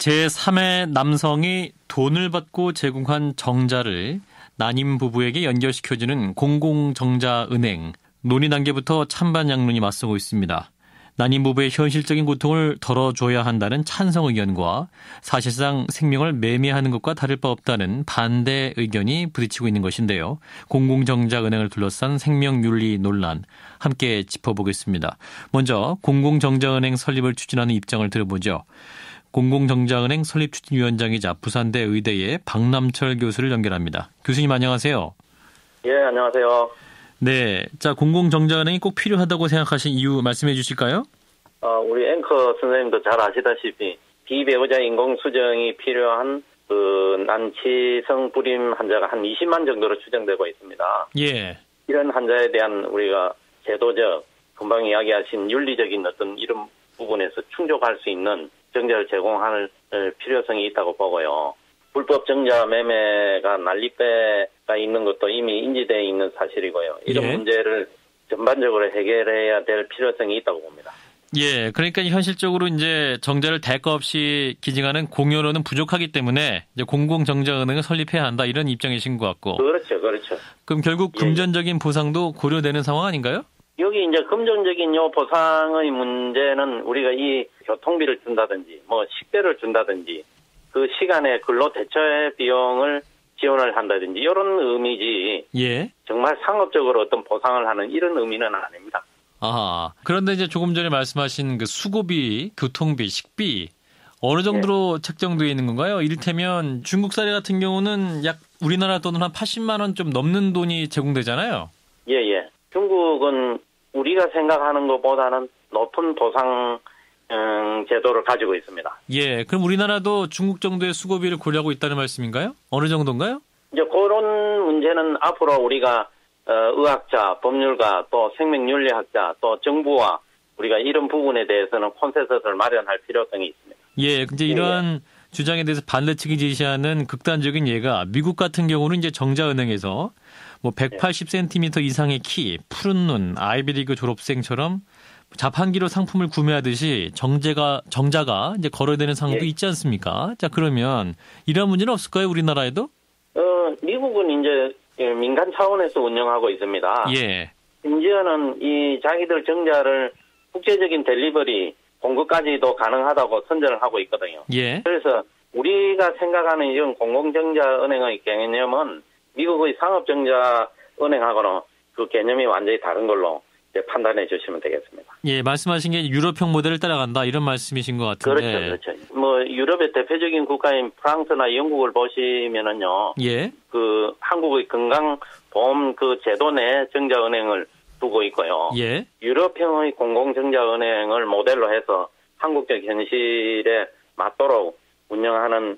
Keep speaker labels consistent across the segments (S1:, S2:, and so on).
S1: 제3의 남성이 돈을 받고 제공한 정자를 난임 부부에게 연결시켜주는 공공정자은행. 논의 단계부터 찬반 양론이 맞서고 있습니다. 난임 부부의 현실적인 고통을 덜어줘야 한다는 찬성 의견과 사실상 생명을 매매하는 것과 다를 바 없다는 반대 의견이 부딪히고 있는 것인데요. 공공정자은행을 둘러싼 생명윤리 논란 함께 짚어보겠습니다. 먼저 공공정자은행 설립을 추진하는 입장을 들어보죠. 공공정자은행 설립추진위원장이자 부산대 의대의 박남철 교수를 연결합니다. 교수님 안녕하세요.
S2: 예, 안녕하세요.
S1: 네, 자 공공정자은행이 꼭 필요하다고 생각하신 이유 말씀해 주실까요?
S2: 우리 앵커 선생님도 잘 아시다시피 비배우자 인공수정이 필요한 그 난치성 불임 환자가 한 20만 정도로 추정되고 있습니다.
S1: 예.
S2: 이런 환자에 대한 우리가 제도적, 금방 이야기하신 윤리적인 어떤 이런 부분에서 충족할 수 있는 정자를 제공할 필요성이 있다고 보고요. 불법 정자 매매가 난리배가 있는 것도 이미 인지되어 있는 사실이고요. 이런 문제를 전반적으로 해결해야 될 필요성이 있다고 봅니다.
S1: 예, 그러니까 현실적으로 이제 정자를 대가 없이 기증하는 공여로는 부족하기 때문에 이제 공공정자은행을 설립해야 한다 이런 입장이신 것 같고.
S2: 그렇죠.
S1: 그럼 결국 금전적인 보상도 고려되는 상황 아닌가요?
S2: 여기 이제 금전적인 요 보상의 문제는 우리가 이 교통비를 준다든지 뭐 식대를 준다든지 그 시간에 근로 대체 비용을 지원을 한다든지 이런 의미지.
S1: 예.
S2: 정말 상업적으로 어떤 보상을 하는 이런 의미는 아닙니다.
S1: 아하. 그런데 이제 조금 전에 말씀하신 그 수고비, 교통비, 식비 어느 정도로 책정되어 있는 건가요? 이를테면 중국 사례 같은 경우는 약 우리나라 돈은 한 80만 원 좀 넘는 돈이 제공되잖아요.
S2: 예. 중국은 우리가 생각하는 것보다는 높은 보상 제도를 가지고 있습니다.
S1: 예, 그럼 우리나라도 중국 정도의 수고비를 고려하고 있다는 말씀인가요? 어느 정도인가요?
S2: 이제 그런 문제는 앞으로 우리가 의학자, 법률가, 또 생명윤리학자, 또 정부와 우리가 이런 부분에 대해서는 콘센서스를 마련할 필요성이 있습니다.
S1: 예, 이제 이러한 주장에 대해서 반대측이 제시하는 극단적인 예가 미국 같은 경우는 이제 정자은행에서 뭐 180cm 이상의 키, 푸른 눈, 아이비리그 졸업생처럼 자판기로 상품을 구매하듯이 정자가 이제 거래되는 상황도 있지 않습니까? 자, 그러면 이런 문제는 없을까요, 우리나라에도?
S2: 미국은 이제 민간 차원에서 운영하고 있습니다.
S1: 예.
S2: 심지어는 이 자기들 정자를 국제적인 델리버리 공급까지도 가능하다고 선전을 하고 있거든요.
S1: 예.
S2: 그래서 우리가 생각하는 이런 공공정자은행의 개념은 미국의 상업정자은행하고는 그 개념이 완전히 다른 걸로 이제 판단해 주시면 되겠습니다.
S1: 예, 말씀하신 게 유럽형 모델을 따라간다 이런 말씀이신 것 같은데.
S2: 그렇죠. 뭐 유럽의 대표적인 국가인 프랑스나 영국을 보시면은요.
S1: 예.
S2: 그 한국의 건강보험 그 제도 내 정자은행을 두고 있고요.
S1: 예.
S2: 유럽형의 공공정자은행을 모델로 해서 한국적 현실에 맞도록 운영하는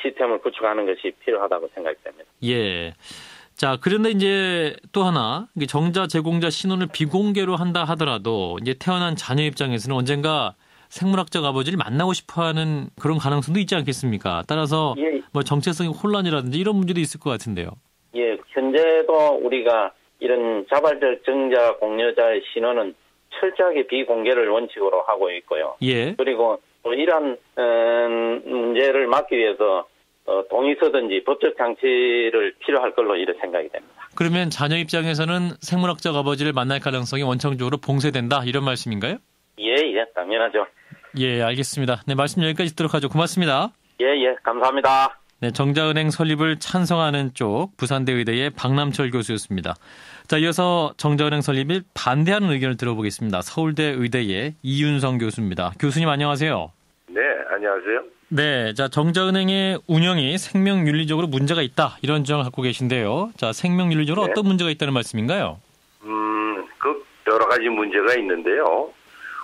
S2: 시스템을 구축하는 것이 필요하다고 생각이 됩니다.
S1: 예. 자, 그런데 이제 또 하나, 정자 제공자 신원을 비공개로 한다 하더라도 이제 태어난 자녀 입장에서는 언젠가 생물학적 아버지를 만나고 싶어 하는 그런 가능성도 있지 않겠습니까? 따라서 뭐 정체성의 혼란이라든지 이런 문제도 있을 것 같은데요. 예,
S2: 현재도 우리가 이런 자발적 정자 공여자의 신원은 철저하게 비공개를 원칙으로 하고 있고요.
S1: 예.
S2: 그리고 이러한 문제를 막기 위해서 동의서든지 법적 장치를 필요할 걸로 이렇게 생각이 됩니다.
S1: 그러면 자녀 입장에서는 생물학적 아버지를 만날 가능성이 원천적으로 봉쇄된다 이런 말씀인가요?
S2: 예, 당연하죠.
S1: 예, 알겠습니다. 네, 말씀 여기까지 듣도록 하죠. 고맙습니다.
S2: 예, 감사합니다.
S1: 네, 정자은행 설립을 찬성하는 쪽 부산대 의대의 박남철 교수였습니다. 자, 이어서 정자은행 설립을 반대하는 의견을 들어보겠습니다. 서울대 의대의 이윤성 교수입니다. 교수님 안녕하세요.
S3: 네, 안녕하세요.
S1: 네, 자, 정자은행의 운영이 생명윤리적으로 문제가 있다 이런 주장을 갖고 계신데요. 자, 생명윤리적으로 어떤 문제가 있다는 말씀인가요?
S3: 그 여러 가지 문제가 있는데요.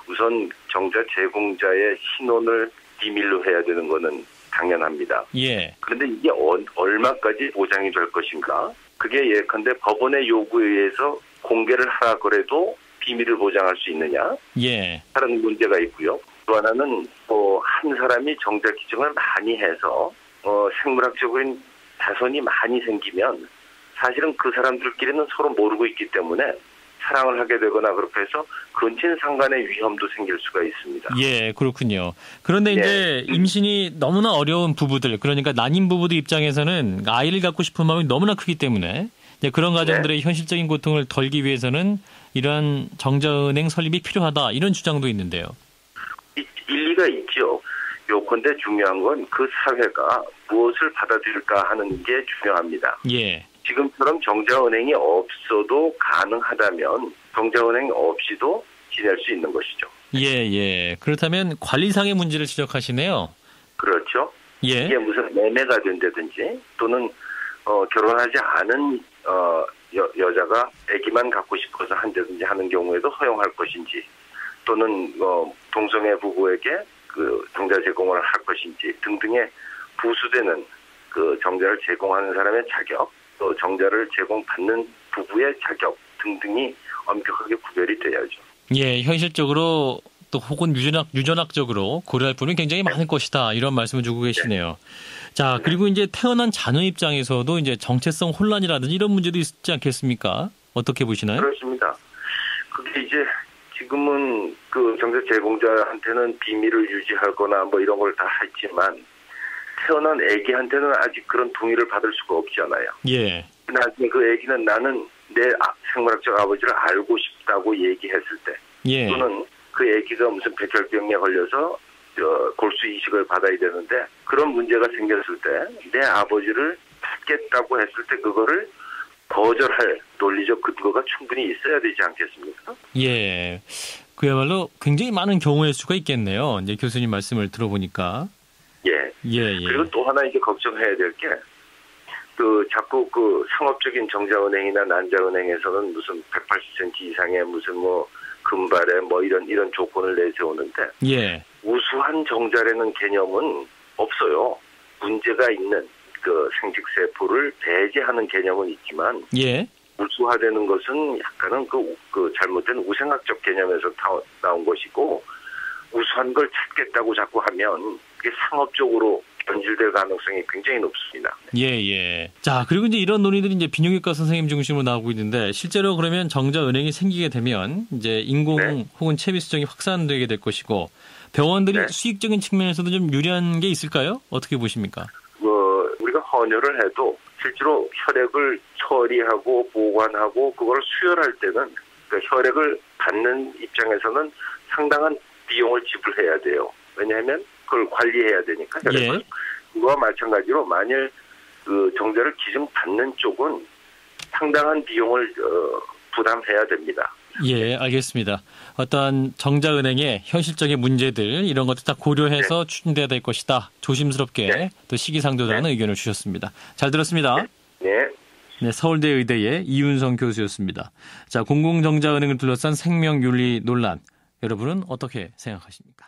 S3: 우선 정자 제공자의 신원을 비밀로 해야 되는 거는 당연합니다.
S1: 예.
S3: 그런데 이게 얼마까지 보장이 될 것인가? 그게 예컨대 법원의 요구에 의해서 공개를 하라 그래도 비밀을 보장할 수 있느냐?
S1: 예.
S3: 다른 문제가 있고요. 또 하나는 한 사람이 정자 기증을 많이 해서 생물학적인 자손이 많이 생기면 사실은 그 사람들끼리는 서로 모르고 있기 때문에 사랑을 하게 되거나 그렇게 해서 근친상간의 위험도 생길 수가 있습니다.
S1: 예, 그렇군요. 그런데
S3: 네.
S1: 이제 임신이 너무나 어려운 부부들, 그러니까 난임 부부들 입장에서는 아이를 갖고 싶은 마음이 너무나 크기 때문에 이제 그런 가정들의 현실적인 고통을 덜기 위해서는 이러한 정자은행 설립이 필요하다, 이런 주장도 있는데요.
S3: 일리가 있죠. 요컨대 중요한 건 그 사회가 무엇을 받아들일까 하는 게 중요합니다.
S1: 예.
S3: 지금처럼 정자은행이 없어도 가능하다면 정자은행 없이도 지낼 수 있는 것이죠.
S1: 예, 예. 그렇다면 관리상의 문제를 지적하시네요.
S3: 그렇죠.
S1: 예.
S3: 이게 무슨 매매가 된다든지 또는 결혼하지 않은 여자가 아기만 갖고 싶어서 한다든지 하는 경우에도 허용할 것인지, 또는 동성애 부부에게 그 정자 제공을 할 것인지 등등의 부수되는 그 정자를 제공하는 사람의 자격, 또 정자를 제공받는 부부의 자격 등등이 엄격하게 구별이 돼야죠.
S1: 예, 현실적으로 또 혹은 유전학적으로 고려할 부분이 굉장히 많을 것이다, 이런 말씀을 주고 계시네요. 자, 그리고 이제 태어난 자녀 입장에서도 이제 정체성 혼란이라든지 이런 문제도 있지 않겠습니까? 어떻게 보시나요?
S3: 그렇습니다. 그게 이제 지금은 그 정자 제공자한테는 비밀을 유지하거나 뭐 이런 걸 다 했지만 태어난 아기한테는 아직 그런 동의를 받을 수가 없잖아요.
S1: 예.
S3: 나중에 그 아기는 나는 내 생물학적 아버지를 알고 싶다고 얘기했을 때,
S1: 예.
S3: 또는 그 아기가 무슨 백혈병에 걸려서 골수 이식을 받아야 되는데 그런 문제가 생겼을 때 내 아버지를 찾겠다고 했을 때 그거를 거절할 논리적 근거가 충분히 있어야 되지 않겠습니까?
S1: 예. 그야말로 굉장히 많은 경우의 수가 있겠네요. 이제 교수님 말씀을 들어보니까.
S3: 예.
S1: 예, 예.
S3: 그리고 또 하나 이제 걱정해야 될 게, 자꾸 그 상업적인 정자은행이나 난자은행에서는 무슨 180cm 이상의 무슨 뭐 금발에 뭐 이런 조건을 내세우는데,
S1: 예.
S3: 우수한 정자라는 개념은 없어요. 문제가 있는 그 생殖세포를 배제하는 개념은 있지만,
S1: 예.
S3: 우수화되는 것은 약간은 그 잘못된 우생학적 개념에서 나온 것이고, 우수한 걸 찾겠다고 자꾸 하면 그게 상업적으로 변질될 가능성이 굉장히 높습니다.
S1: 예, 예. 자, 그리고 이제 이런 논의들이 이제 비뇨기과 선생님 중심으로 나오고 있는데, 실제로 그러면 정자은행이 생기게 되면 이제 인공 혹은 채비 수정이 확산되게 될 것이고, 병원들이 수익적인 측면에서도 좀 유리한 게 있을까요? 어떻게 보십니까?
S3: 우리가 헌혈을 해도 실제로 혈액을 처리하고 보관하고 그걸 수혈할 때는 그 혈액을 받는 입장에서는 상당한 비용을 지불해야 돼요. 왜냐하면 그걸 관리해야 되니까. 혈액을. 그거와 마찬가지로 만일 그 정자를 기증 받는 쪽은 상당한 비용을 부담해야 됩니다.
S1: 예, 알겠습니다. 어떤 정자은행의 현실적인 문제들 이런 것도 다 고려해서 추진돼야 될 것이다. 조심스럽게 또 시기상조라는 의견을 주셨습니다. 잘 들었습니다.
S3: 네.
S1: 네, 서울대 의대의 이윤성 교수였습니다. 자, 공공정자은행을 둘러싼 생명윤리 논란, 여러분은 어떻게 생각하십니까?